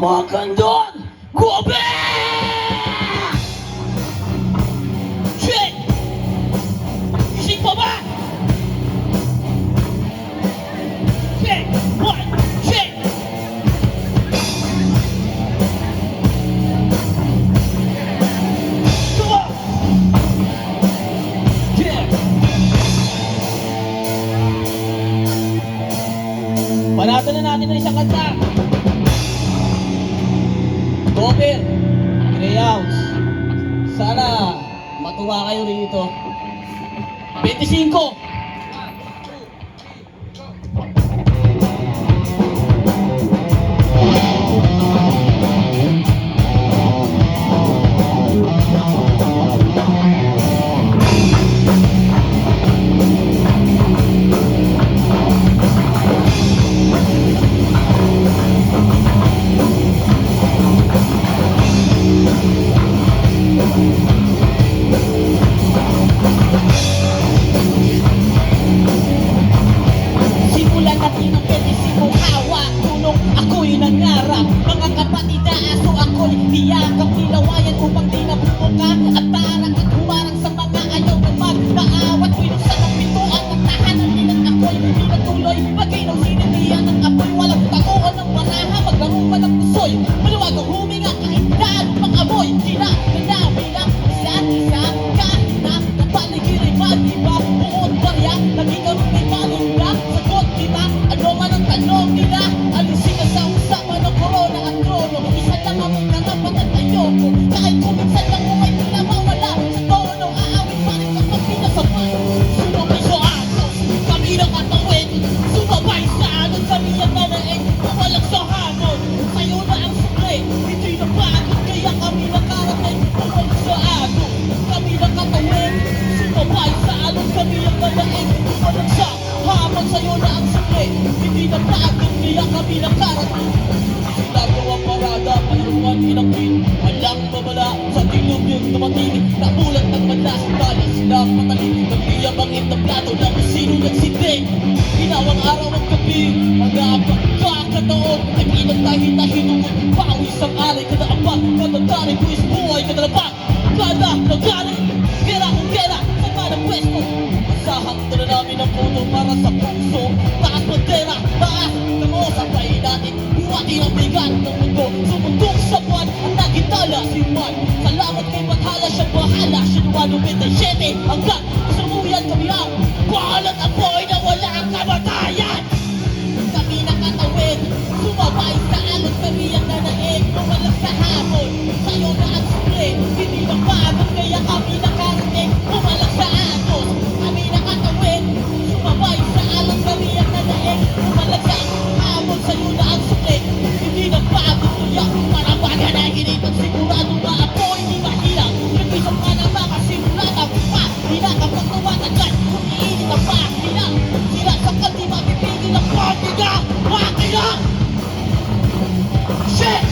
Magandang gabi! Shit! Gising pa ba? Shit! What? Shit! Come on! Yeah! Panatan na natin ng isang kanta. Cover, Greyhounds. Sana matuwa kayo rito. 25. Simulan natin ang 25 hawak tulong ako'y nangarap. Mga kapatid na aso ako'y niyakap nilawayan upang di nabumuka at tarang at humarang sa mga ayaw na magpaawat. Pinuksan ang pintuan at tahanan nilang ako'y pinatuloy. Maginaw sinilihan ng apoy, walang taguan ng maraha, maglaro man ang pusoy. Maluwag ang huminga kahit daan pang amoy. Dinami ng isa't isa kahit na napaligid ay mag-iba. Buod barya, naging karoon ay palinda. Sagot kita, ano man ang tanong nila. Alisin ka sa usapan ng corona at trono. Isa lang ang narapat at ayoko. Kahit kuminsan lang mo ay tila mawala sa tono. Aawit pa rin kapag pinasabay. Sumabay sa atos, kami ng katawid. Sumabay sa anon, kami ang nanaig. Pumalag sa hamon, sa'yo na ang sukli. Hindi na pagod, kaya kami nakarating. Pumalag sa anon, kami ng katawid. Sumabay sa anon, kami ang nanaig. Pumalag sa hamon, sa'yo na ang sukli. Hindi na pagod, kaya kami nakarating. Ginagawa parada, mayroon inangkin. Walang babala sa dilog yung tumatingin. Namulat ng malas, balas na patalim. Nagliyabangit ng plato ng sino nagsibig. Ginawang araw at gabi, mga pagkakataon ay pinagtahin-tahin. Pawis ang alay, kada abang, kada tarik, buwis buhay, kada labang, kada nagari. Kera kung kera, sa mga pwesto. Masahak na namin ang puno para sa puso. Taas bandera, taas, kamo sabay natin. Buwati ang bigat ng mundo. Sumundok sa buwan at nagitala si Man. Salamat kay Bathala, siya bahala. Siya lumalupit ng 7 hanggang sumuyan kami ang bahalat apoy na wala ang kamatayan. Kami nakatawid, sumabay sa alon, kami ang nanaig. Pumalag sa hamon, sa'yo na ang sukli. Hindi na pagod, kaya kami nakarating. Pumalag sa atos, kami nakatawid. Sumabay sa alon, kami ang nanaig. Pumalag sa hamon, sa'yo na ang sukli. Hindi na pagod, kaya marabaga na ginitang sigurado na apoy di mahirap. Nag-isang ka na mga simulata pa. Di na kapag tumatagal, kumiinit ang makina. Sila sa kanti mapipigil ang pagbiga. Makina! Shit!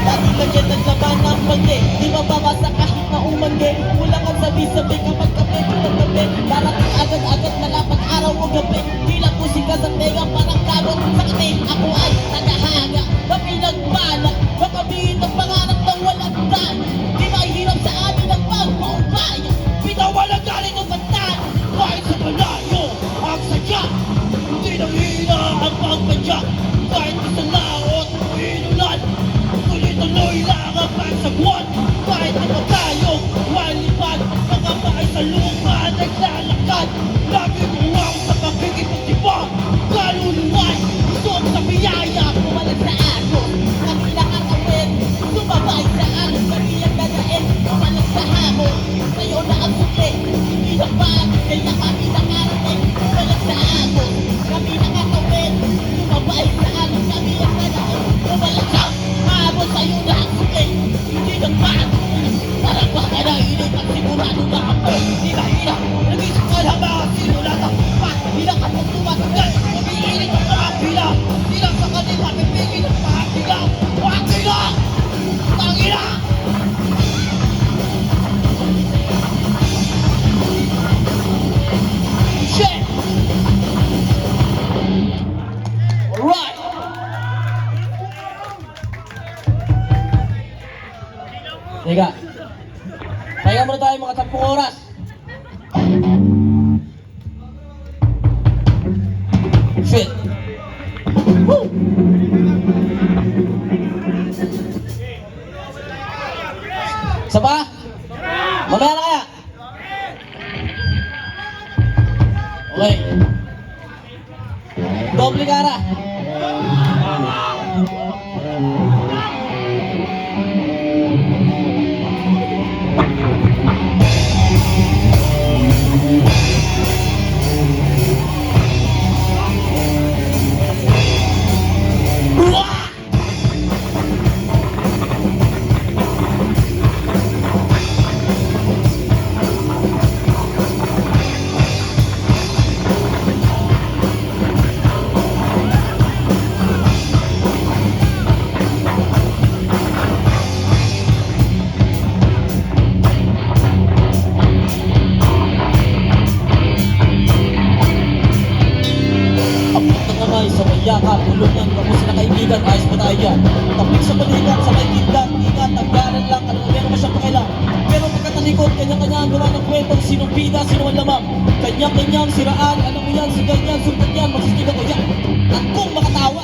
Dati lagyan ng laman ng balde. Di mababasa kahit na umande. Wala kang sabi-sabi kapag kape ng gabi. Darating agad-agad na lapag araw o gabi. Di lang musika sa tenga parang kabot. Sa kating ako ay nagahaga na pinagpala. Makabihin ng pangarap ng walang daan. Di mahirap sa amin ang pagpaubay. Pinawalang galing ang bantan. Kahit sa malayo ang sadya. Hindi nang hina ang pagpadya. Kahit sa laot inulan. Tuloy-tuloy lang ang pagsagwan. Kahit ano tayong walipad. Mga bahay sa lupa naglalakad. Lagi buwang sa pagkikipagdiba. Kaluluway, isok sa biyaya. Pumalag sa ako, kami nakatawid. Sumabay sa alon, kami ang nanain. Pumalag sa hamon, sa'yo na ang sukli. Hindi na pagod, kaya kami nakarating. Pumalag sa ako, kami nakatawid. Sumabay sa alon, kami ang nanain. Pumalag sa hamon, sa'yo na ang sukli. Hindi na pagod, parang baka nainit at sigurado na ako. Di mahirap, nag-isip ka na mga sinulata. Di na kapag tumatagal, umiinit ang mga pila. Di lang sa kanila, pipigil ang mga pila. Wakila! Tangina! Shit! oras. Shit. Woo! Isa pa? Mamaya na kaya? Okay. Doble cara. Yakap, tulungan, kapos na kaibigan, ayos ba tayo dyan? Tapik sa balikan, sa may kidlat, ingat, tagyanan lang, alam mo meron ba siyang pakailang? Pero pagkatalikod, kanya-kanya ang gawa ng kwentong sinong bida, sino ang lamang. Kanya-kanyang siraan, alam mo yan, si ganyan, sundan yan, magsistig ako yan. Akong makatawa,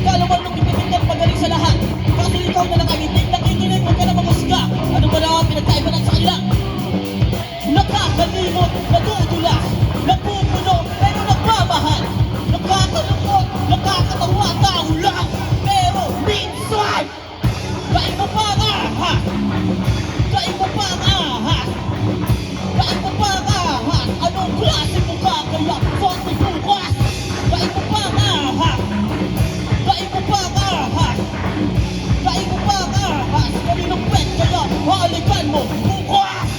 kalawan nung ipinitang pagaling sa lahat. Kaso ikaw na nakangitig, nakikinig, huwag ka na maghusga. Ano ba na pinagkaiba ng sa kanila? Nakakalimot, natutulas, napupuno, pero nagmamahal. Nakakalungkot, nakakatawa, tao lang. Pero minsan, kaiba pa ang ahas. Kaiba pa ang ahas. Kaiba pa ang ahas. Anong klase mo kakaya? Konti bukas. Kaiba pa ang ahas. Kaiba pa ang ahas. Kaiba pa ang ahas. Kaninong pet kaya? Halikan mo bukas.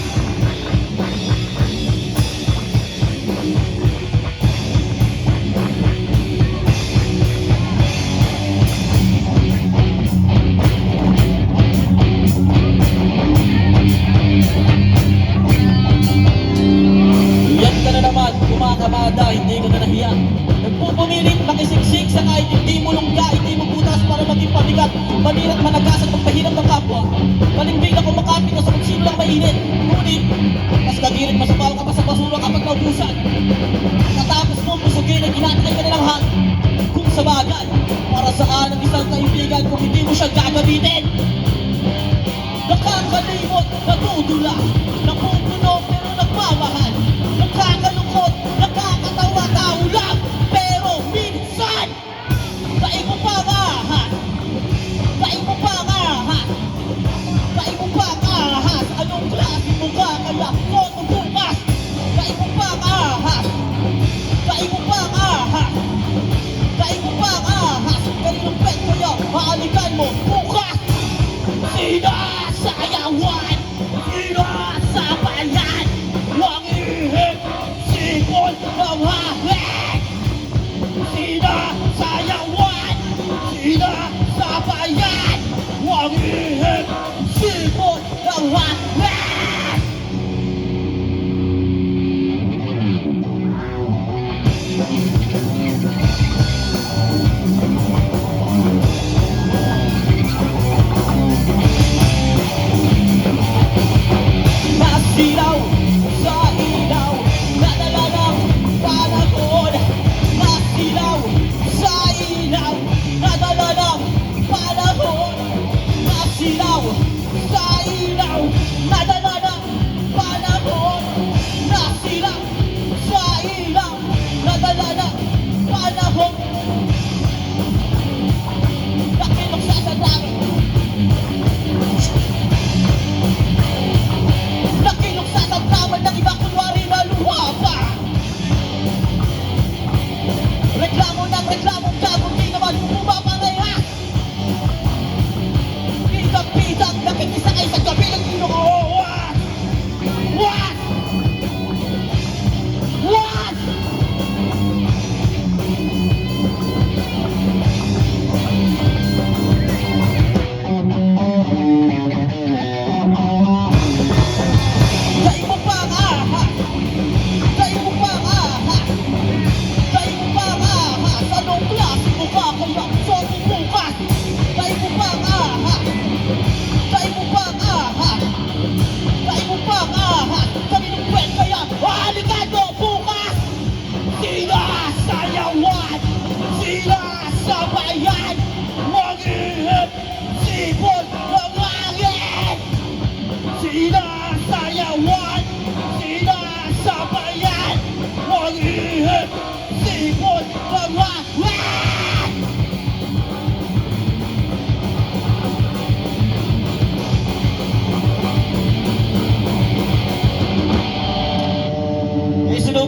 Kumakamada, hindi ka na nahiya. Nagpupumilit, nakisiksik sa kahit hindi mo lungga, hindi mo butas para maging pabigat. Manilat, managas at magpahirap ng kapwa. Malingbig ako makapit sa kung sino lang mainit. Ngunit, mas nagirit, masapal ka pa sa basura kapag naubusan. Katapos mo, busugin at inatay ka nilang hang. Kung sa bagay, para saan ang isang kaibigan kung hindi mo siya gagamitin? Nakakalimot, natutula, napupuno pero nagmamahal. Nakakalungkot, nakakatawa, tao lang. Pero minsan, kain mo pa ang ahas. Kain mo pa ang ahas. Kain mo pa ang ahas. Anong klase mo kakaya? Koto bukas. Kain mo pa ang ahas. Kain mo pa ang ahas. Kain mo pa ang ahas. Kaninong pet kaya? Maalikan mo bukas. Sinasayawan, sinasabayan.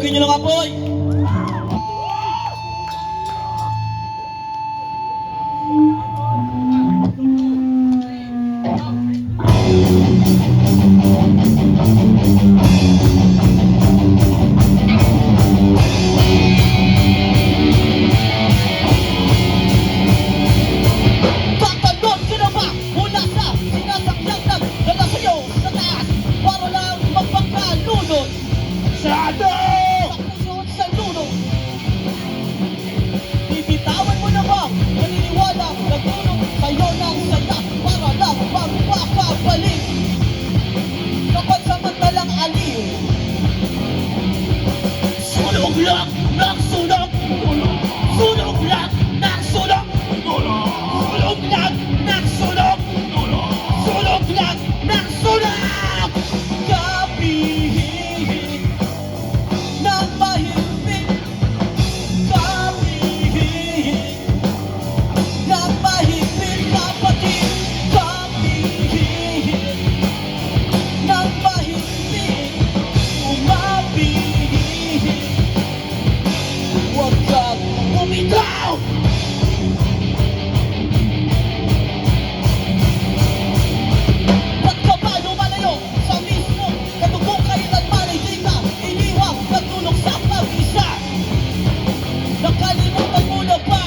Pasabugin nyo ng apoy! Tatalon sila ba mula sa sinasakyan ng dala sa'yo sa taas para lang magpagkalunod Sado! Pakusyon sa luno. Bibitawan mo na ba maniniwala nagtulong sa'yo ng saya para lang magpapabalik kapag samantalang aliw. Sunog lang ng sunog! Sunog lang ng sunog! Sunog lang ng sunog! Sunog lang ng sunog! Kapihin ng mahimbing. Kapihin ng mahimbing kapatid. Kapihin ng mahimbing. Umapihin. Huwag kang Bumitaw! Ba't ka ba lumalayo sa mismo katugong kailanman ay di ka iniwang nagtulong sa pag-isa? Nakalimutan mo na ba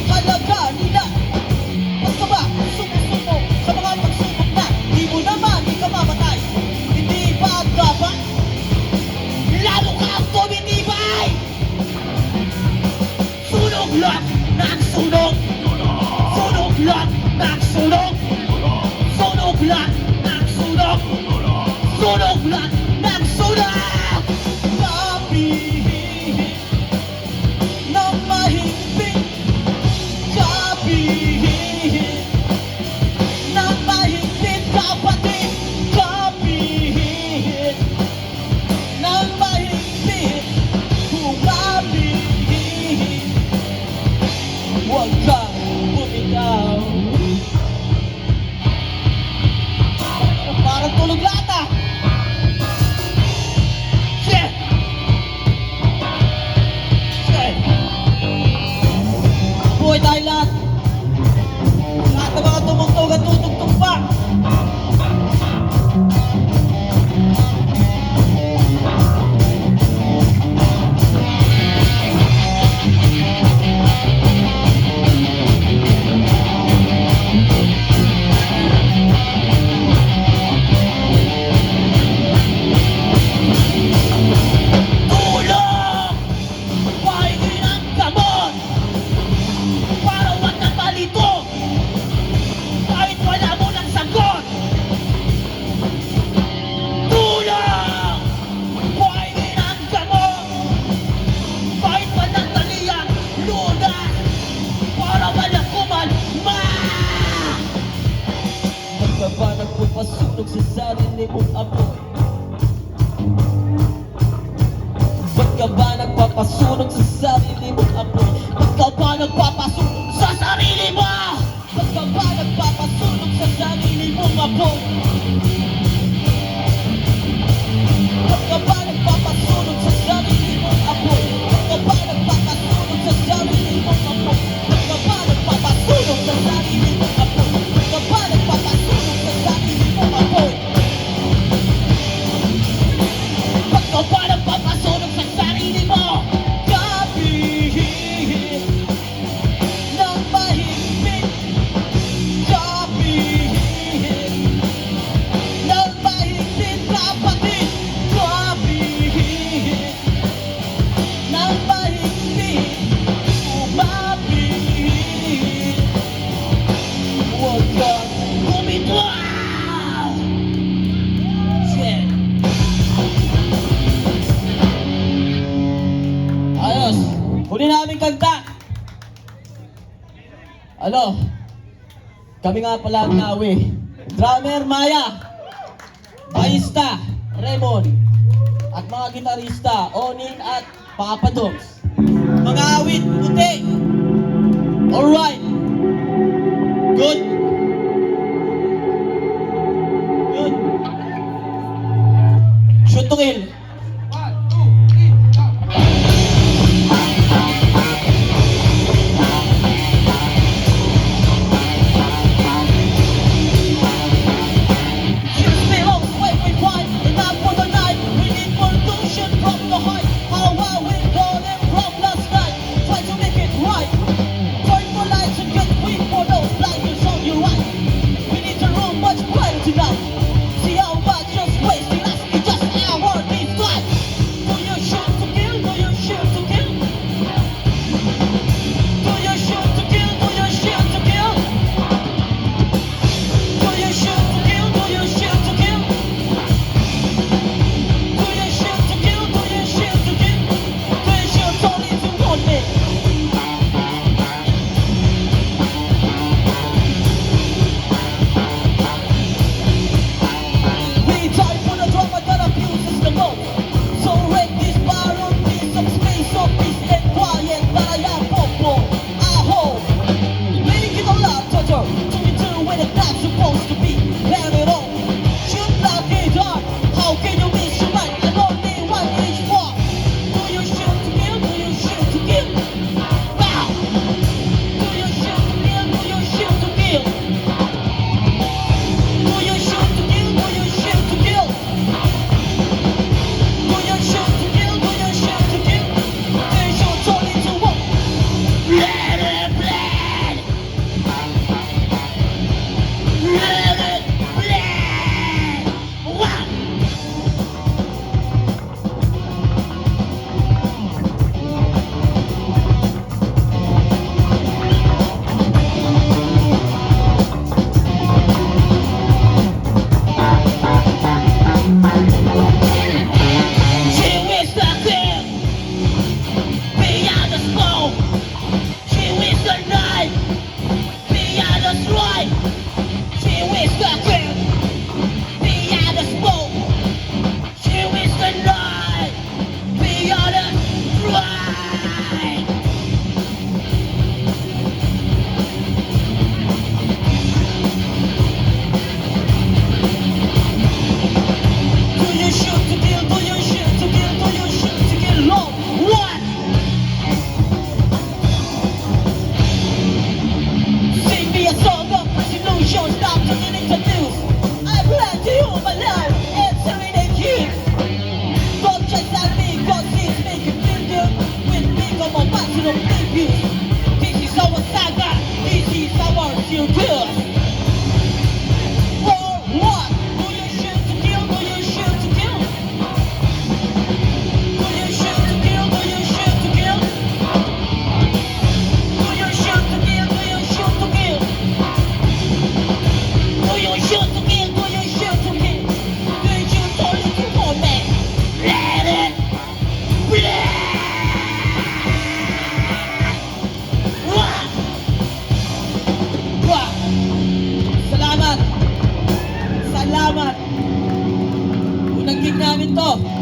halaga nila? Ba't ka ba sumusuko sa mga pagsubok na di mo naman ikamamatay? Hindi ba dapat lalo kang tumitibay? Sunog lang ng sunog! Sunog lang ng sunog! Sunog lang ng sunog! Sunog lang ng sunog! Kapihin ng mahimbing. Kapihin ng mahimbing kapatid. Kapihin ng mahimbing. Humapihin. Huwag kang bumitaw. Parang tulog lata. Shit! Shit! Buhay tayo lahat. Lahat ng mga tumugtog at tutugtog pa. Tulong! Pahingi ng gamot! Para wag na palito! Kahit wala mo ng sagot! Tulong! Pahingi ng gamot! Kahit panandali ang lunas! Para walang kumalma! Ba't ka ba nagpapasunog sa sarili mong apoy? Ba't ka ba nagpapasunog sa sarili mong apoy? Ba't ka ba nagpapasunog sa sarili mo? Ba't ka ba nagpapasunog sa sarili mong apoy? Ba't ka ba nagpapasunog sa sarili mong apoy? Ba't ka ba nagpapasunog sa sarili mong apoy? Ba't ka ba nagpapasunog sa sarili mong apoy? Ba't ka ba nagpapasunog sa sarili mong apoy? Ba't ka ba nagpapasunog sa sarili mo? Kapihin ng mahimbing. Kapihin ng mahimbing kapatid. Kapihin ng mahimbing. Umapihin. Huwag kang Bumitaw! shit. Ayos. Huli namin kanta. Ano? Kami nga pala ang nawi. Drummer Maya. Bassista Raymond. At mga gitarista Onin at Papa Dogs. Mga awit puti. Alright. Good. Good. Shoot to kill. 1, 2, 3, Yes, amigos, please make it feel good. With me como máximo previews. This is our saga, this is our circus. For what? Do you shoot to kill? Do you shoot to kill? Do you shoot to kill? Do you shoot to kill? Do you shoot to kill? Do you shoot to kill? Do you shoot to kill? Do you shoot to kill? Do you shoot only to moment? Let it Wah! Wah! Salamat! Salamat! Unang gig namin to.